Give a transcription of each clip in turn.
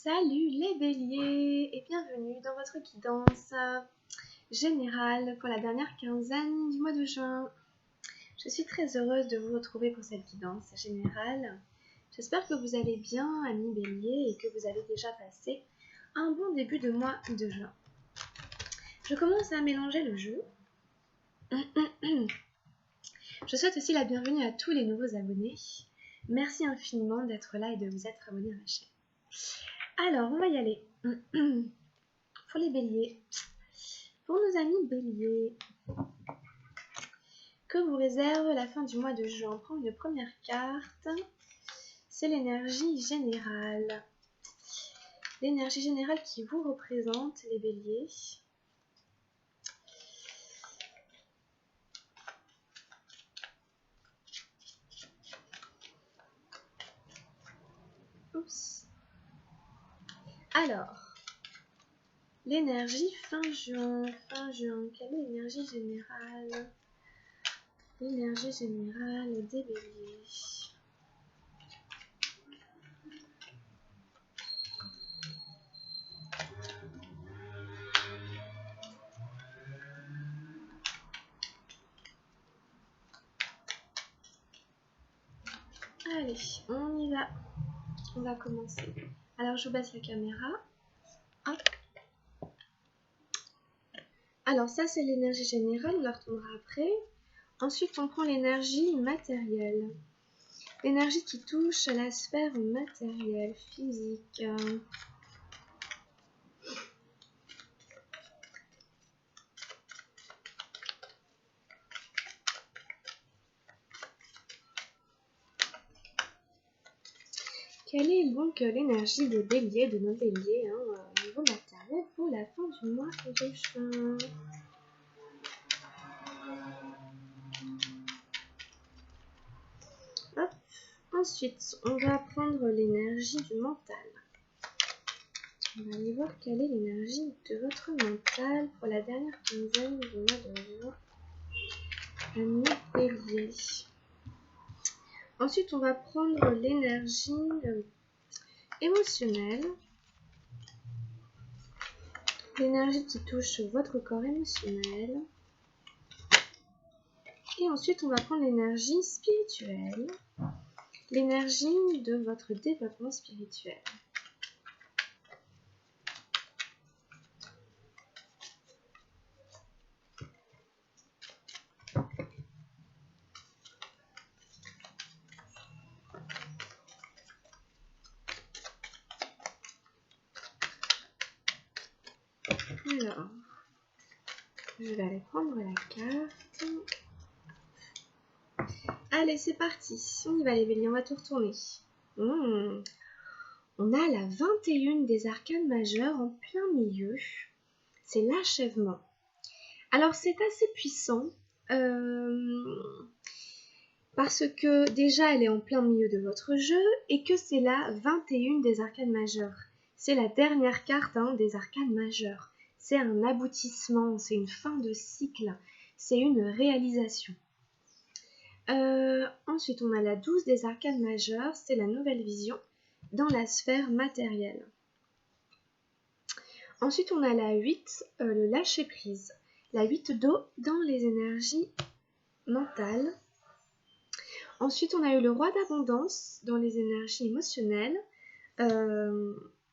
Salut les béliers et bienvenue dans votre guidance générale pour la dernière quinzaine du mois de juin. Je suis très heureuse de vous retrouver pour cette guidance générale. J'espère que vous allez bien, amis béliers, et que vous avez déjà passé un bon début de mois de juin. Je commence à mélanger le jeu. Je souhaite aussi la bienvenue à tous les nouveaux abonnés. Merci infiniment d'être là et de vous être abonnés à ma chaîne. Alors, on va y aller. Pour les béliers. Pour nos amis béliers, que vous réserve la fin du mois de juin? On prend une première carte. C'est l'énergie générale. L'énergie générale qui vous représente, les béliers. Oups. Alors, l'énergie fin juin. Quelle est l'énergie générale? L'énergie générale des béliers. Allez, on y va. On va commencer. Alors, je baisse la caméra. Hop. Alors, ça, c'est l'énergie générale. On la retournera après. Ensuite, on prend l'énergie matérielle. L'énergie qui touche à la sphère matérielle, physique. Quelle est donc l'énergie des béliers, de nos béliers, au niveau matériel pour la fin du mois de juin? Hop. Ensuite, on va prendre l'énergie du mental. On va aller voir quelle est l'énergie de votre mental pour la dernière quinzaine du mois de juin. Amis béliers. Ensuite, on va prendre l'énergie émotionnelle. L'énergie qui touche votre corps émotionnel. Et ensuite, on va prendre l'énergie spirituelle. L'énergie de votre développement spirituel. Alors, je vais aller prendre la carte. Allez, c'est parti. On y va les béliers, on va tout retourner. On a la 21 des arcanes majeures en plein milieu. C'est l'achèvement. Alors, c'est assez puissant. Parce que déjà, elle est en plein milieu de votre jeu et que c'est la 21 des arcanes majeures. C'est la dernière carte des arcanes majeures. C'est un aboutissement, c'est une fin de cycle, c'est une réalisation. Ensuite, on a la 12 des arcanes majeures, c'est la nouvelle vision dans la sphère matérielle. Ensuite, on a la 8, le lâcher-prise. La 8 d'eau dans les énergies mentales. Ensuite, on a eu le roi d'abondance dans les énergies émotionnelles.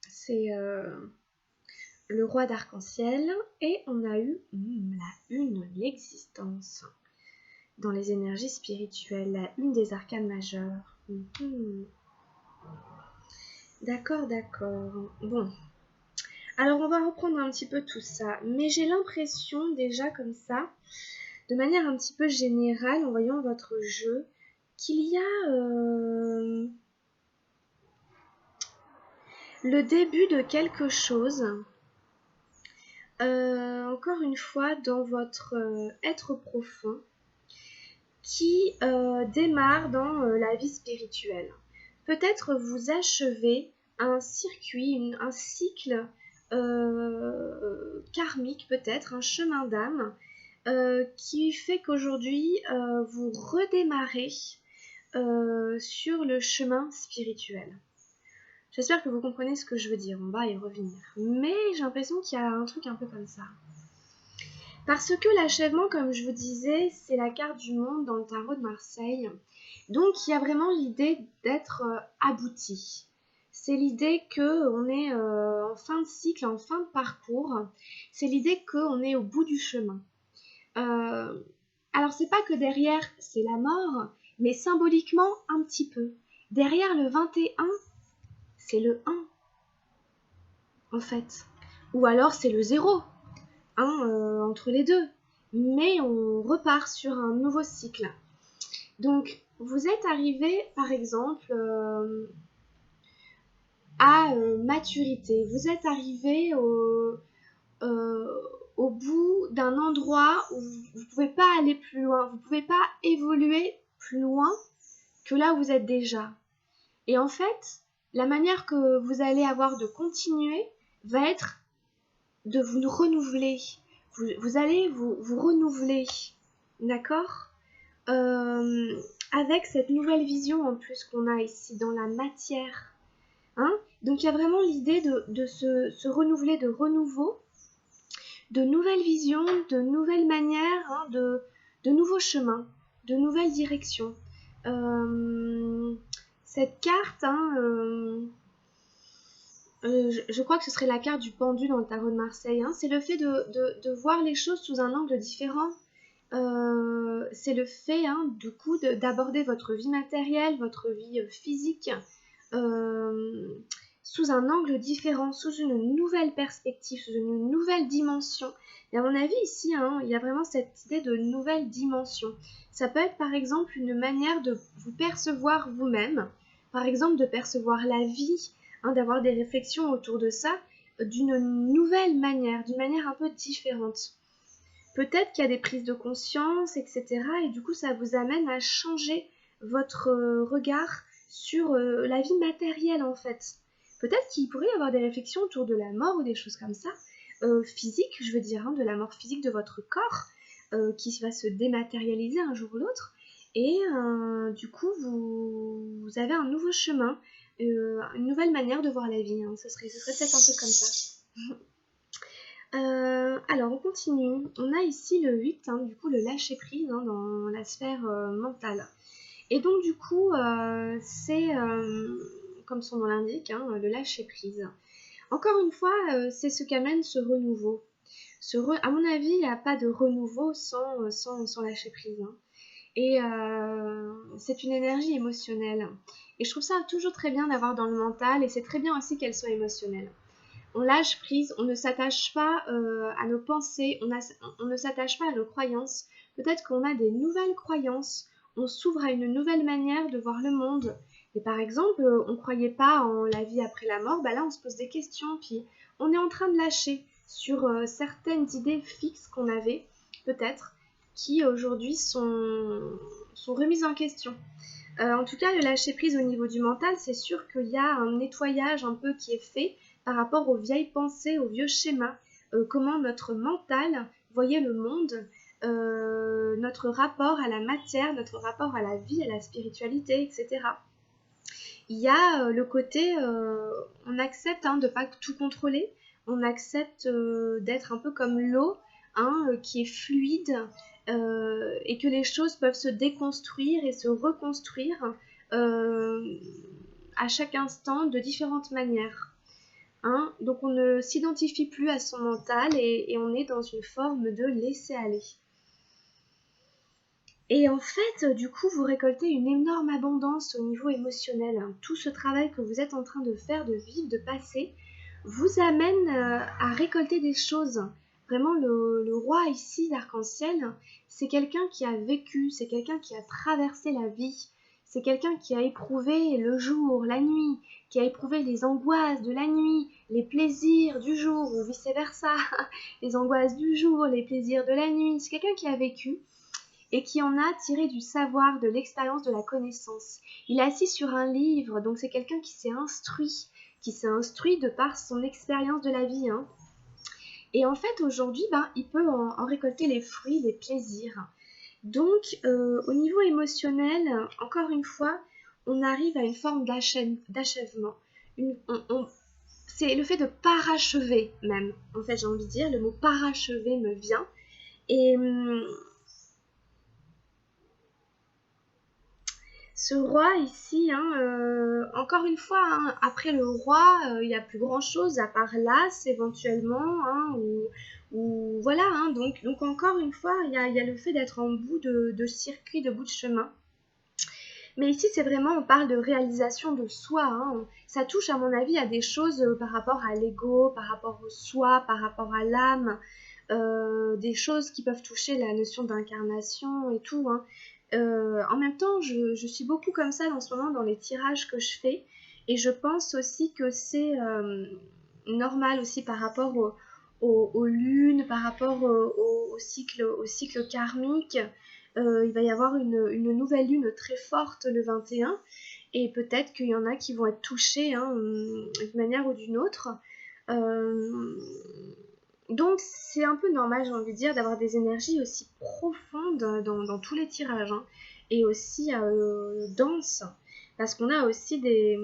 C'est le roi d'arc-en-ciel. Et on a eu la une, l'existence, dans les énergies spirituelles. La une des arcanes majeures. D'accord. Bon. Alors, on va reprendre un petit peu tout ça. Mais j'ai l'impression, déjà comme ça, de manière un petit peu générale, en voyant votre jeu, qu'il y a le début de quelque chose, encore une fois, dans votre être profond, qui démarre dans la vie spirituelle. Peut-être vous achevez un circuit, un cycle karmique, peut-être, un chemin d'âme, qui fait qu'aujourd'hui, vous redémarrez sur le chemin spirituel. J'espère que vous comprenez ce que je veux dire, on va y revenir. Mais j'ai l'impression qu'il y a un truc un peu comme ça. Parce que l'achèvement, comme je vous disais, c'est la carte du monde dans le tarot de Marseille. Donc il y a vraiment l'idée d'être abouti. C'est l'idée qu'on est en fin de cycle, en fin de parcours. C'est l'idée qu'on est au bout du chemin. Alors c'est pas que derrière c'est la mort, mais symboliquement un petit peu. Derrière le 21, c'est le 1, en fait. Ou alors c'est le 0, entre les deux. Mais on repart sur un nouveau cycle. Donc, vous êtes arrivé, par exemple, à maturité. Vous êtes arrivé au bout d'un endroit où vous ne pouvez pas aller plus loin. Vous ne pouvez pas évoluer plus loin que là où vous êtes déjà. Et en fait, la manière que vous allez avoir de continuer va être de vous renouveler. Vous allez vous renouveler, d'accord, avec cette nouvelle vision en plus qu'on a ici dans la matière. Donc il y a vraiment l'idée de se renouveler, de renouveau, de nouvelles visions, de nouvelles manières, de nouveaux chemins, de nouvelles directions. Cette carte, je crois que ce serait la carte du pendu dans le tarot de Marseille, c'est le fait de voir les choses sous un angle différent. C'est le fait, du coup, d'aborder votre vie matérielle, votre vie physique, sous un angle différent, sous une nouvelle perspective, sous une nouvelle dimension. Et à mon avis, ici, il y a vraiment cette idée de nouvelle dimension. Ça peut être, par exemple, une manière de vous percevoir vous-même, par exemple, de percevoir la vie, d'avoir des réflexions autour de ça, d'une nouvelle manière, d'une manière un peu différente. Peut-être qu'il y a des prises de conscience, etc. Et du coup, ça vous amène à changer votre regard sur la vie matérielle, en fait. Peut-être qu'il pourrait y avoir des réflexions autour de la mort ou des choses comme ça, physique, je veux dire, de la mort physique de votre corps, qui va se dématérialiser un jour ou l'autre. Et du coup, vous avez un nouveau chemin, une nouvelle manière de voir la vie. Ce serait peut-être un peu comme ça. Alors on continue, on a ici le 8, du coup le lâcher prise dans la sphère mentale. Et donc du coup c'est, comme son nom l'indique, le lâcher prise. Encore une fois, c'est ce qu'amène ce renouveau. À mon avis, il n'y a pas de renouveau sans lâcher prise. Et c'est une énergie émotionnelle. Et je trouve ça toujours très bien d'avoir dans le mental, et c'est très bien aussi qu'elle soit émotionnelle. On lâche prise, on ne s'attache pas à nos pensées, on ne s'attache pas à nos croyances. Peut-être qu'on a des nouvelles croyances, on s'ouvre à une nouvelle manière de voir le monde. Et par exemple, on ne croyait pas en la vie après la mort, là on se pose des questions, puis on est en train de lâcher sur certaines idées fixes qu'on avait, peut-être, qui aujourd'hui sont remises en question. En tout cas, le lâcher prise au niveau du mental, c'est sûr qu'il y a un nettoyage un peu qui est fait par rapport aux vieilles pensées, aux vieux schémas, comment notre mental voyait le monde, notre rapport à la matière, notre rapport à la vie, à la spiritualité, etc. Il y a le côté, on accepte de ne pas tout contrôler, on accepte d'être un peu comme l'eau, qui est fluide, et que les choses peuvent se déconstruire et se reconstruire à chaque instant de différentes manières. Donc on ne s'identifie plus à son mental et on est dans une forme de laisser aller. Et en fait, du coup, vous récoltez une énorme abondance au niveau émotionnel. Tout ce travail que vous êtes en train de faire, de vivre, de passer, vous amène à récolter des choses. Vraiment, le roi ici, l'arc-en-ciel, c'est quelqu'un qui a vécu, c'est quelqu'un qui a traversé la vie. C'est quelqu'un qui a éprouvé le jour, la nuit, qui a éprouvé les angoisses de la nuit, les plaisirs du jour ou vice-versa, les angoisses du jour, les plaisirs de la nuit. C'est quelqu'un qui a vécu et qui en a tiré du savoir, de l'expérience, de la connaissance. Il est assis sur un livre, donc c'est quelqu'un qui s'est instruit de par son expérience de la vie. Et en fait, aujourd'hui, il peut en récolter les fruits, les plaisirs. Donc, au niveau émotionnel, encore une fois, on arrive à une forme d'achèvement, c'est le fait de parachever même. En fait, j'ai envie de dire, le mot parachever me vient. Et ce roi ici, encore une fois, hein, après le roi, il n'y a plus grand chose à part l'as éventuellement, hein, ou voilà, hein, donc encore une fois, il y a le fait d'être en bout de circuit, de bout de chemin. Mais ici, c'est vraiment, on parle de réalisation de soi, hein. Ça touche, à mon avis, à des choses par rapport à l'ego, par rapport au soi, par rapport à l'âme, des choses qui peuvent toucher la notion d'incarnation et tout, hein. En même temps, je suis beaucoup comme ça en ce moment dans les tirages que je fais. Et je pense aussi que c'est normal aussi par rapport aux lunes, par rapport au cycle karmique. Il va y avoir une nouvelle lune très forte le 21. Et peut-être qu'il y en a qui vont être touchés, hein, d'une manière ou d'une autre. Euh, donc c'est un peu normal, j'ai envie de dire, d'avoir des énergies aussi profondes dans tous les tirages, hein, et aussi denses, parce qu'on a aussi des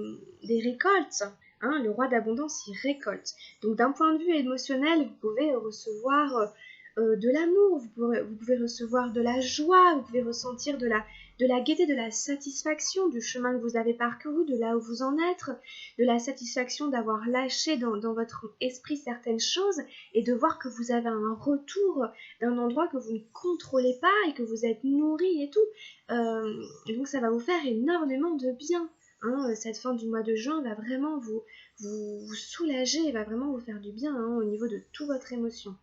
récoltes, hein, le roi d'abondance, il récolte. Donc d'un point de vue émotionnel, vous pouvez recevoir de l'amour, vous pouvez recevoir de la joie, vous pouvez ressentir de la gaieté, de la satisfaction du chemin que vous avez parcouru, de là où vous en êtes, de la satisfaction d'avoir lâché dans votre esprit certaines choses, et de voir que vous avez un retour d'un endroit que vous ne contrôlez pas et que vous êtes nourri et tout. Donc ça va vous faire énormément de bien. Hein. Cette fin du mois de juin va vraiment vous soulager et va vraiment vous faire du bien, hein, au niveau de toute votre émotion.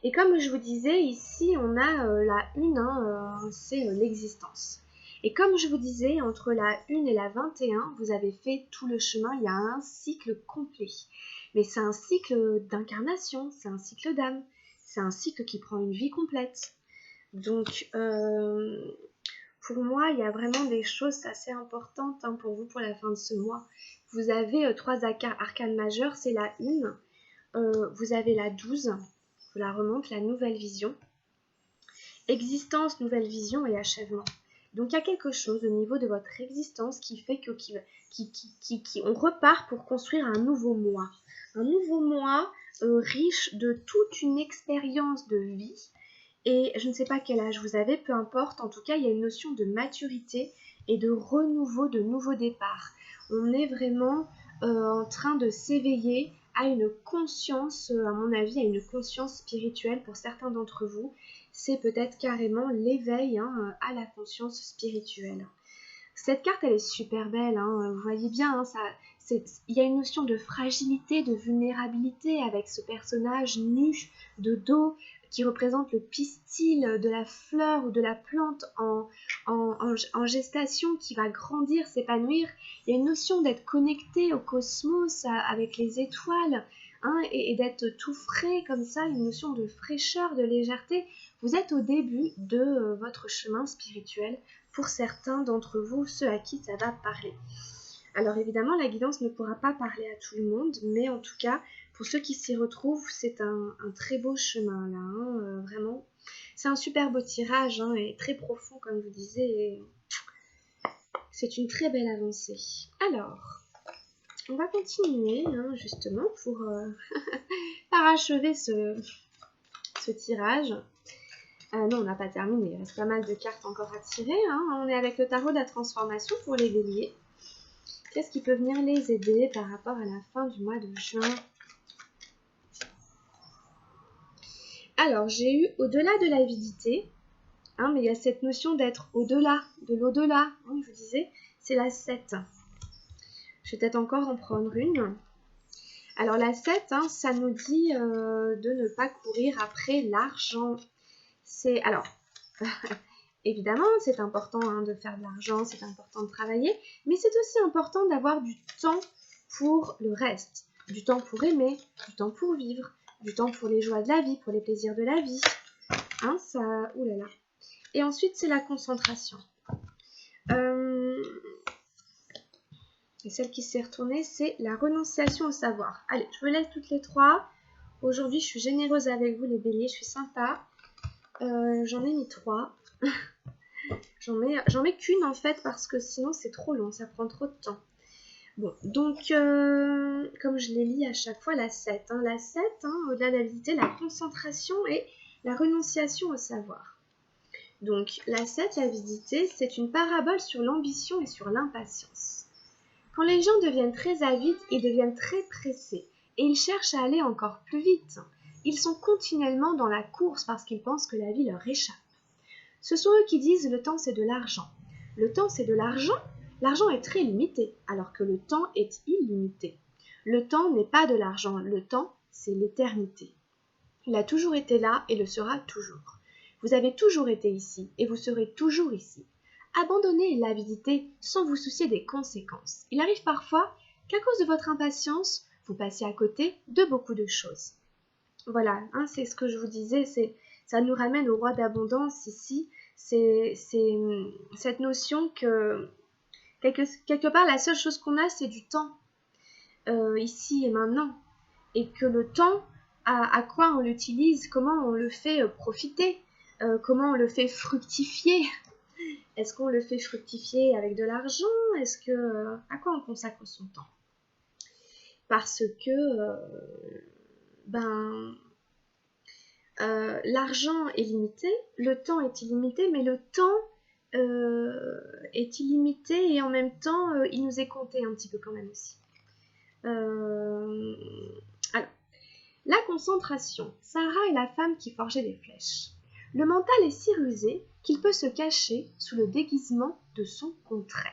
Et comme je vous disais, ici on a la une, hein, c'est l'existence. Et comme je vous disais, entre la 1 et la 21, vous avez fait tout le chemin, il y a un cycle complet. Mais c'est un cycle d'incarnation, c'est un cycle d'âme, c'est un cycle qui prend une vie complète. Donc, pour moi, il y a vraiment des choses assez importantes, hein, pour vous pour la fin de ce mois. Vous avez 3 arcanes majeures, c'est la 1, vous avez la 12, je la remonte, la nouvelle vision. Existence, nouvelle vision et achèvement. Donc il y a quelque chose au niveau de votre existence qui fait que on repart pour construire un nouveau moi. Un nouveau moi riche de toute une expérience de vie. Et je ne sais pas quel âge vous avez, peu importe, en tout cas il y a une notion de maturité et de renouveau, de nouveau départ. On est vraiment en train de s'éveiller à une conscience, à mon avis, à une conscience spirituelle pour certains d'entre vous. C'est peut-être carrément l'éveil, hein, à la conscience spirituelle. Cette carte, elle est super belle, hein, vous voyez bien, hein, il y a une notion de fragilité, de vulnérabilité avec ce personnage nu de dos qui représente le pistil de la fleur ou de la plante en gestation qui va grandir, s'épanouir. Il y a une notion d'être connecté au cosmos, avec les étoiles, hein, et d'être tout frais comme ça, une notion de fraîcheur, de légèreté. Vous êtes au début de votre chemin spirituel pour certains d'entre vous, ceux à qui ça va parler. Alors évidemment, la guidance ne pourra pas parler à tout le monde, mais en tout cas, pour ceux qui s'y retrouvent, c'est un très beau chemin là, hein, vraiment. C'est un super beau tirage, hein, et très profond comme vous disiez. C'est une très belle avancée. Alors, on va continuer, hein, justement pour parachever ce tirage. Non, on n'a pas terminé, il reste pas mal de cartes encore à tirer, hein. On est avec le tarot de la transformation pour les béliers. Qu'est-ce qui peut venir les aider par rapport à la fin du mois de juin? Alors, j'ai eu au-delà de l'avidité, hein, mais il y a cette notion d'être au-delà, de l'au-delà, hein, je vous disais, c'est la 7. Je vais peut-être encore en prendre une. Alors la 7, hein, ça nous dit de ne pas courir après l'argent. Alors, évidemment, c'est important, hein, de faire de l'argent, c'est important de travailler, mais c'est aussi important d'avoir du temps pour le reste. Du temps pour aimer, du temps pour vivre, du temps pour les joies de la vie, pour les plaisirs de la vie. Hein, ça... Oulala. Et ensuite, c'est la concentration. Et celle qui s'est retournée, c'est la renonciation au savoir. Allez, je vous laisse toutes les trois. Aujourd'hui, je suis généreuse avec vous, les béliers, je suis sympa. J'en ai mis 3. J'en mets qu'une en fait parce que sinon c'est trop long, ça prend trop de temps. Bon, donc, comme je l'ai dit à chaque fois, la 7. La 7, au-delà de l'avidité, la concentration et la renonciation au savoir. Donc, la 7, l'avidité, c'est une parabole sur l'ambition et sur l'impatience. Quand les gens deviennent très avides, ils deviennent très pressés et ils cherchent à aller encore plus vite. Ils sont continuellement dans la course parce qu'ils pensent que la vie leur échappe. Ce sont eux qui disent « le temps c'est de l'argent ». Le temps c'est de l'argent ? L'argent est très limité, alors que le temps est illimité. Le temps n'est pas de l'argent, le temps c'est l'éternité. Il a toujours été là et le sera toujours. Vous avez toujours été ici et vous serez toujours ici. Abandonnez l'avidité sans vous soucier des conséquences. Il arrive parfois qu'à cause de votre impatience, vous passiez à côté de beaucoup de choses. Voilà, c'est ce que je vous disais, ça nous ramène au roi d'abondance ici. C'est cette notion que quelque part la seule chose qu'on a c'est du temps, ici et maintenant. Et que le temps, à quoi on l'utilise, comment on le fait profiter, comment on le fait fructifier. Est-ce qu'on le fait fructifier avec de l'argent? À quoi on consacre son temps? Parce que l'argent est limité, le temps est illimité, mais le temps est illimité et en même temps il nous est compté un petit peu quand même aussi. Alors, la concentration. Sarah est la femme qui forgeait des flèches. Le mental est si rusé qu'il peut se cacher sous le déguisement de son contraire.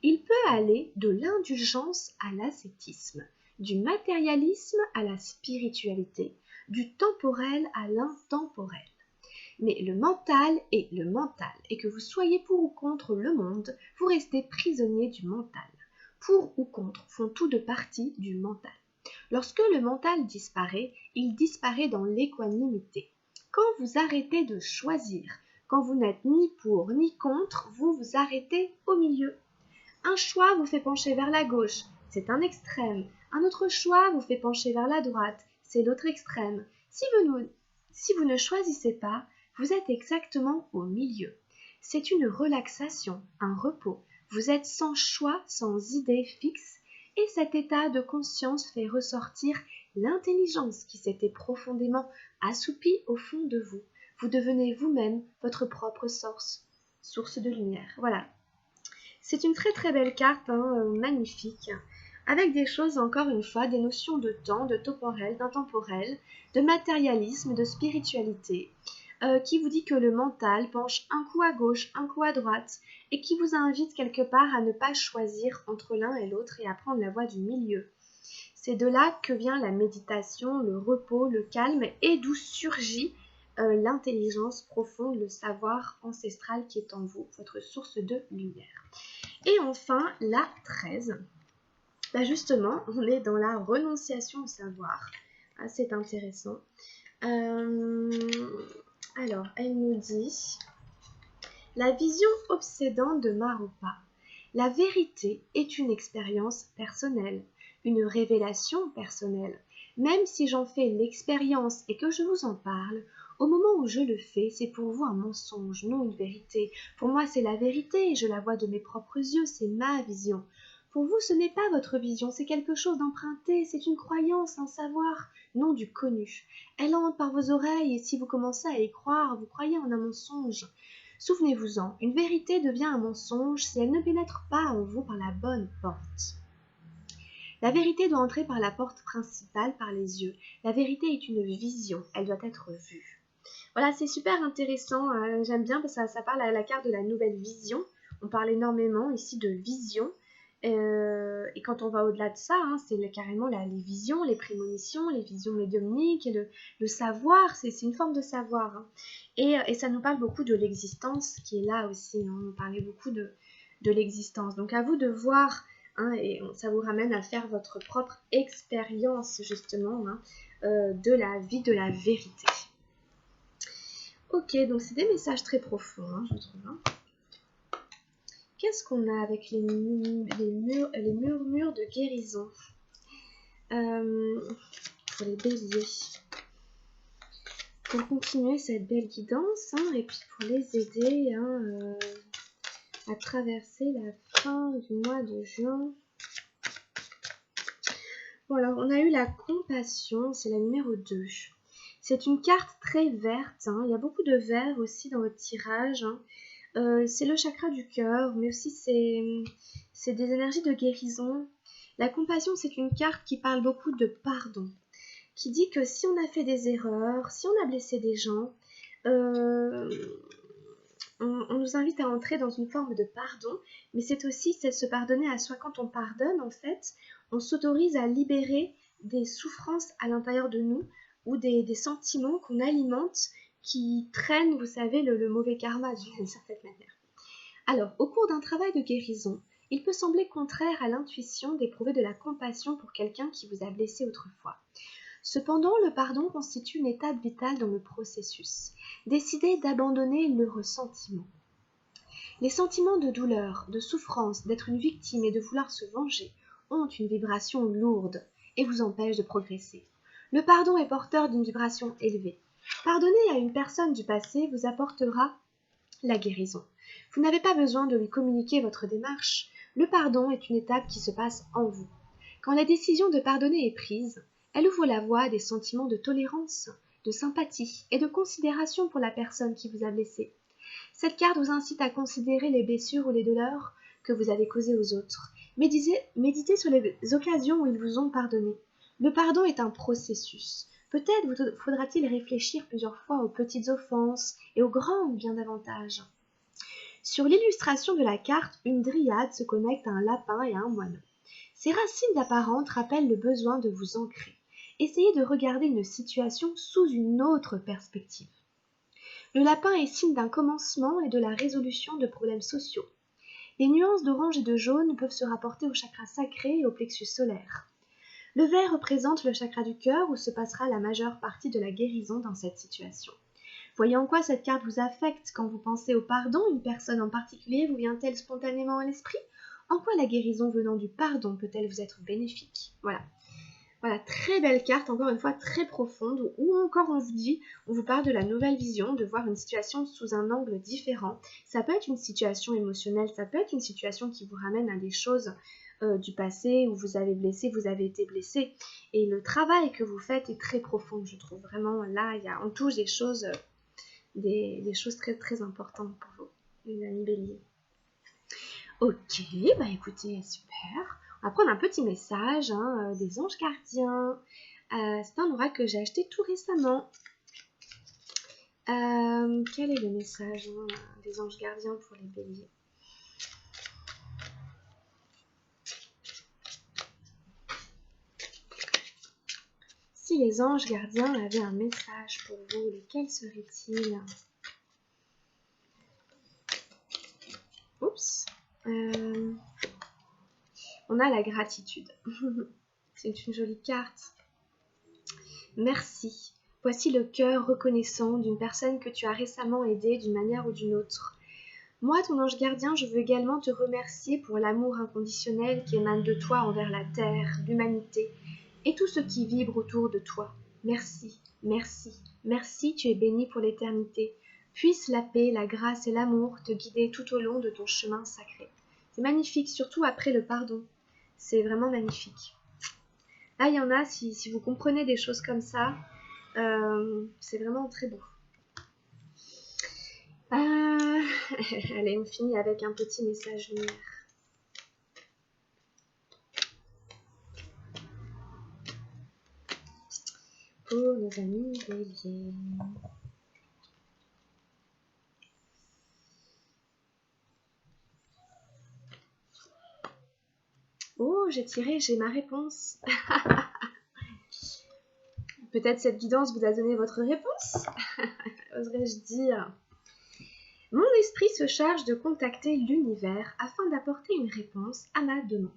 Il peut aller de l'indulgence à l'ascétisme, du matérialisme à la spiritualité, du temporel à l'intemporel. Mais le mental est le mental, et que vous soyez pour ou contre le monde, vous restez prisonnier du mental. Pour ou contre font tout de partie du mental. Lorsque le mental disparaît, il disparaît dans l'équanimité. Quand vous arrêtez de choisir, quand vous n'êtes ni pour ni contre, vous vous arrêtez au milieu. Un choix vous fait pencher vers la gauche, c'est un extrême. Un autre choix vous fait pencher vers la droite, c'est l'autre extrême. Si vous ne choisissez pas, vous êtes exactement au milieu. C'est une relaxation, un repos. Vous êtes sans choix, sans idée fixe, et cet état de conscience fait ressortir l'intelligence qui s'était profondément assoupie au fond de vous. Vous devenez vous-même votre propre source de lumière. Voilà. C'est une très très belle carte, magnifique, avec des choses, encore une fois, des notions de temps, de temporel, d'intemporel, de matérialisme, de spiritualité, qui vous dit que le mental penche un coup à gauche, un coup à droite, et qui vous invite quelque part à ne pas choisir entre l'un et l'autre et à prendre la voie du milieu. C'est de là que vient la méditation, le repos, le calme, et d'où surgit l'intelligence profonde, le savoir ancestral qui est en vous, votre source de lumière. Et enfin, la 13. Justement, on est dans la renonciation au savoir. C'est intéressant. Alors, elle nous dit la vision obsédante de Maropa. La vérité est une expérience personnelle, une révélation personnelle. Même si j'en fais l'expérience et que je vous en parle, au moment où je le fais, c'est pour vous un mensonge, non une vérité. Pour moi, c'est la vérité et je la vois de mes propres yeux, c'est ma vision. Pour vous, ce n'est pas votre vision, c'est quelque chose d'emprunté, c'est une croyance, un savoir, non du connu. Elle entre par vos oreilles et si vous commencez à y croire, vous croyez en un mensonge. Souvenez-vous-en, une vérité devient un mensonge si elle ne pénètre pas en vous par la bonne porte. La vérité doit entrer par la porte principale, par les yeux. La vérité est une vision, elle doit être vue. Voilà, c'est super intéressant, j'aime bien parce que ça parle à la carte de la nouvelle vision. On parle énormément ici de vision. Et quand on va au-delà de ça, c'est carrément les visions, les prémonitions, les visions médiumniques, et le savoir, c'est une forme de savoir. Et ça nous parle beaucoup de l'existence qui est là aussi. On nous parlait beaucoup de l'existence. Donc à vous de voir, et ça vous ramène à faire votre propre expérience justement de la vie, de la vérité. Ok, donc c'est des messages très profonds, je trouve. Qu'est-ce qu'on a avec les murmures de guérison pour les béliers? Pour continuer cette belle guidance, et puis pour les aider à traverser la fin du mois de juin Bon alors, on a eu la compassion, c'est la numéro 2. C'est une carte très verte, hein. Il y a beaucoup de vert aussi dans votre tirage, hein. C'est le chakra du cœur, mais aussi c'est des énergies de guérison. La compassion, c'est une carte qui parle beaucoup de pardon, qui dit que si on a fait des erreurs, si on a blessé des gens, euh, on nous invite à entrer dans une forme de pardon, mais c'est aussi se pardonner à soi. Quand on pardonne, en fait, on s'autorise à libérer des souffrances à l'intérieur de nous ou des sentiments qu'on alimente qui traînent, vous savez, le mauvais karma d'une certaine manière. Alors, au cours d'un travail de guérison, il peut sembler contraire à l'intuition d'éprouver de la compassion pour quelqu'un qui vous a blessé autrefois. Cependant, le pardon constitue une étape vitale dans le processus. Décidez d'abandonner le ressentiment. Les sentiments de douleur, de souffrance, d'être une victime et de vouloir se venger ont une vibration lourde et vous empêchent de progresser. Le pardon est porteur d'une vibration élevée. Pardonner à une personne du passé vous apportera la guérison. Vous n'avez pas besoin de lui communiquer votre démarche. Le pardon est une étape qui se passe en vous. Quand la décision de pardonner est prise, elle ouvre la voie à des sentiments de tolérance, de sympathie et de considération pour la personne qui vous a blessé. Cette carte vous incite à considérer les blessures ou les douleurs que vous avez causées aux autres. Méditez sur les occasions où ils vous ont pardonné. Le pardon est un processus. Peut-être faudra-t-il réfléchir plusieurs fois aux petites offenses et aux grandes bien davantage. Sur l'illustration de la carte, une dryade se connecte à un lapin et à un moineau. Ces racines apparentes rappellent le besoin de vous ancrer. Essayez de regarder une situation sous une autre perspective. Le lapin est signe d'un commencement et de la résolution de problèmes sociaux. Les nuances d'orange et de jaune peuvent se rapporter au chakra sacré et au plexus solaire. Le vert représente le chakra du cœur où se passera la majeure partie de la guérison dans cette situation. Voyez en quoi cette carte vous affecte. Quand vous pensez au pardon, une personne en particulier vous vient-elle spontanément à l'esprit? En quoi la guérison venant du pardon peut-elle vous être bénéfique? Voilà, très belle carte, encore une fois très profonde, où encore on vous parle de la nouvelle vision, de voir une situation sous un angle différent. Ça peut être une situation émotionnelle, ça peut être une situation qui vous ramène à des choses du passé où vous avez été blessé. Et le travail que vous faites est très profond, je trouve. Vraiment, là, on touche des choses très très importantes pour vous, les amis béliers. Ok, bah écoutez, super. On va prendre un petit message des anges gardiens. C'est un oracle que j'ai acheté tout récemment. Quel est le message des anges gardiens pour les béliers? Si les anges gardiens avaient un message pour vous, lequel serait-il? Oups. On a la gratitude. C'est une jolie carte. Merci. Voici le cœur reconnaissant d'une personne que tu as récemment aidée d'une manière ou d'une autre. Moi, ton ange gardien, je veux également te remercier pour l'amour inconditionnel qui émane de toi envers la terre, l'humanité et tout ce qui vibre autour de toi. Merci, merci, merci, tu es béni pour l'éternité. Puisse la paix, la grâce et l'amour te guider tout au long de ton chemin sacré. C'est magnifique, surtout après le pardon. C'est vraiment magnifique. Là, il y en a, si vous comprenez des choses comme ça, c'est vraiment très beau. Allez, on finit avec un petit message lunaire. Pour nos amis béliers. Oh, j'ai ma réponse. Peut-être cette guidance vous a donné votre réponse, oserais-je dire. Mon esprit se charge de contacter l'univers afin d'apporter une réponse à ma demande.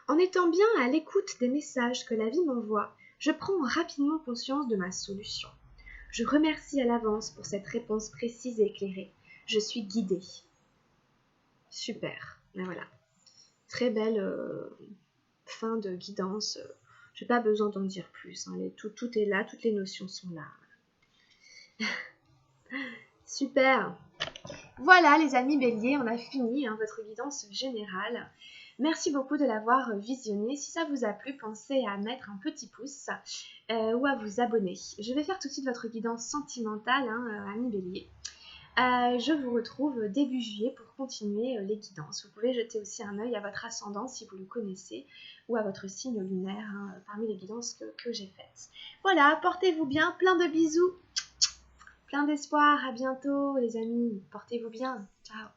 En étant bien à l'écoute des messages que la vie m'envoie, je prends rapidement conscience de ma solution. Je remercie à l'avance pour cette réponse précise et éclairée. Je suis guidée. Super. Et voilà. Très belle fin de guidance. Je n'ai pas besoin d'en dire plus. Tout est là, toutes les notions sont là. Super. Voilà les amis béliers, on a fini votre guidance générale. Merci beaucoup de l'avoir visionné. Si ça vous a plu, pensez à mettre un petit pouce ou à vous abonner. Je vais faire tout de suite votre guidance sentimentale, ami Bélier. Je vous retrouve début juillet pour continuer les guidances. Vous pouvez jeter aussi un œil à votre ascendant si vous le connaissez ou à votre signe lunaire parmi les guidances que j'ai faites. Voilà, portez-vous bien, plein de bisous, plein d'espoir, à bientôt les amis, portez-vous bien, ciao.